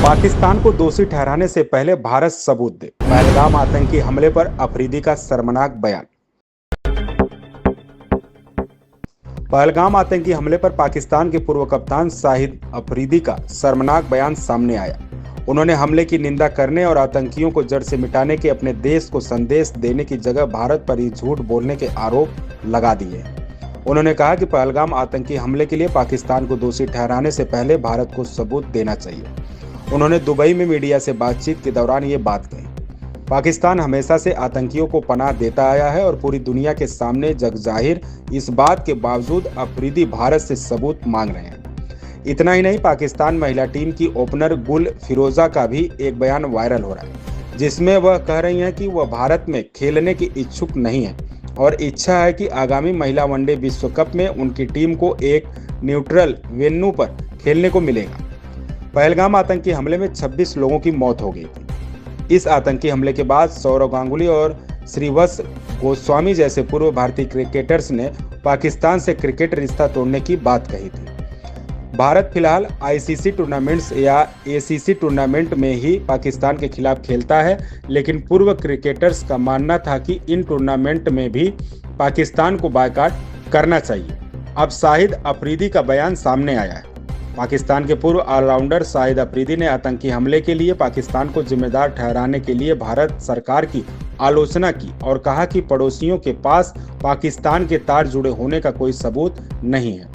पाकिस्तान को दोषी ठहराने से पहले भारत सबूत दे। पहलगाम आतंकी हमले पर अफरीदी का शर्मनाक बयान। पहलगाम आतंकी हमले पर पाकिस्तान के पूर्व कप्तान शाहिद अफरीदी का शर्मनाक बयान सामने आया। उन्होंने हमले की निंदा करने और आतंकियों को जड़ से मिटाने के अपने देश को संदेश देने की जगह भारत पर ही झूठ बोलने के आरोप लगा दिए। उन्होंने कहा कि पहलगाम आतंकी हमले के लिए पाकिस्तान को दोषी ठहराने से पहले भारत को सबूत देना चाहिए। उन्होंने दुबई में मीडिया से बातचीत के दौरान ये बात कही। पाकिस्तान हमेशा से आतंकियों को पनाह देता आया है और पूरी दुनिया के सामने जगजाहिर इस बात के बावजूद अफरीदी भारत से सबूत मांग रहे हैं। इतना ही नहीं, पाकिस्तान महिला टीम की ओपनर गुल फिरोजा का भी एक बयान वायरल हो रहा है, जिसमें वह कह रही हैं कि वह भारत में खेलने की इच्छुक नहीं है और इच्छा है कि आगामी महिला वनडे विश्व कप में उनकी टीम को एक न्यूट्रल वेन्यू पर खेलने को मिलेगा। पहलगाम आतंकी हमले में 26 लोगों की मौत हो गई थी। इस आतंकी हमले के बाद सौरव गांगुली और श्रीवत्स गोस्वामी जैसे पूर्व भारतीय क्रिकेटर्स ने पाकिस्तान से क्रिकेट रिश्ता तोड़ने की बात कही थी। भारत फिलहाल आईसीसी टूर्नामेंट्स या एसीसी टूर्नामेंट में ही पाकिस्तान के खिलाफ खेलता है, लेकिन पूर्व क्रिकेटर्स का मानना था कि इन टूर्नामेंट में भी पाकिस्तान को बायकॉट करना चाहिए। अब शाहिद अफरीदी का बयान सामने आया है। पाकिस्तान के पूर्व ऑलराउंडर शाहिद अफरीदी ने आतंकी हमले के लिए पाकिस्तान को जिम्मेदार ठहराने के लिए भारत सरकार की आलोचना की और कहा कि पड़ोसियों के पास पाकिस्तान के तार जुड़े होने का कोई सबूत नहीं है।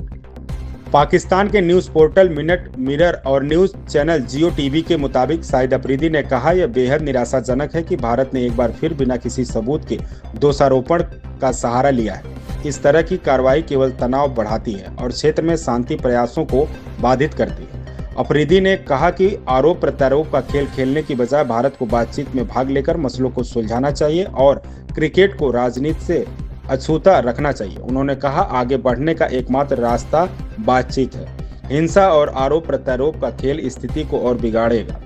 पाकिस्तान के न्यूज़ पोर्टल मिनट मिरर और न्यूज़ चैनल जियो टीवी के मुताबिक शाहिद अफरीदी ने कहा, यह बेहद निराशाजनक है कि भारत ने एक बार फिर बिना किसी सबूत के दोषारोपण का सहारा लिया है। इस तरह की कार्रवाई केवल तनाव बढ़ाती है और क्षेत्र में शांति प्रयासों को बाधित करती है। अफरीदी ने कहा कि आरोप प्रत्यारोप का खेल खेलने की बजाय भारत को बातचीत में भाग लेकर मसलों को सुलझाना चाहिए और क्रिकेट को राजनीति से अछूता रखना चाहिए। उन्होंने कहा, आगे बढ़ने का एकमात्र रास्ता बातचीत है। हिंसा और आरोप प्रत्यारोप का खेल स्थिति को और बिगाड़ेगा।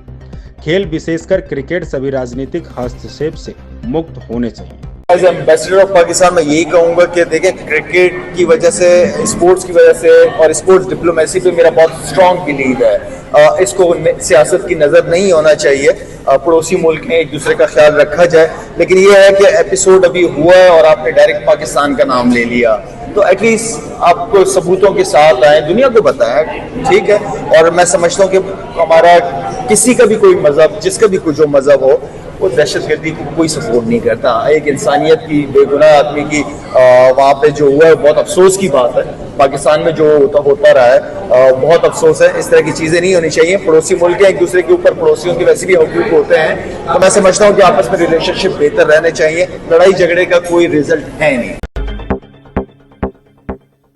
खेल विशेषकर क्रिकेट सभी राजनीतिक हस्तक्षेप से मुक्त होने चाहिए। एज एम्बेसडर ऑफ पाकिस्तान मैं यही कहूँगा कि देखिए, क्रिकेट की वजह से, स्पोर्ट्स की वजह से और स्पोर्ट्स डिप्लोमेसी पे मेरा बहुत स्ट्रॉन्ग बिलीव है। इसको सियासत की नज़र नहीं होना चाहिए। पड़ोसी मुल्क में एक दूसरे का ख्याल रखा जाए, लेकिन ये है कि एपिसोड अभी हुआ है और आपने डायरेक्ट पाकिस्तान का नाम ले लिया, तो एटलीस्ट आपको सबूतों के साथ आए, दुनिया को बताया, ठीक है। और मैं समझता हूँ कि हमारा किसी का भी कोई मजहब, जिसका भी कोई जो मजहब हो, वो दहशतगर्दी को कोई सपोर्ट नहीं करता। एक इंसानियत की, बेगुनाह आदमी की वहाँ पे जो हुआ है बहुत अफसोस की बात है। पाकिस्तान में जो होता रहा है बहुत अफसोस है। इस तरह की चीज़ें नहीं होनी चाहिए। पड़ोसी मुल्क एक दूसरे के ऊपर, पड़ोसियों के वैसे भी हकूक होते हैं, तो मैं समझता हूँ कि आपस में रिलेशनशिप बेहतर रहने चाहिए। लड़ाई झगड़े का कोई रिजल्ट है नहीं।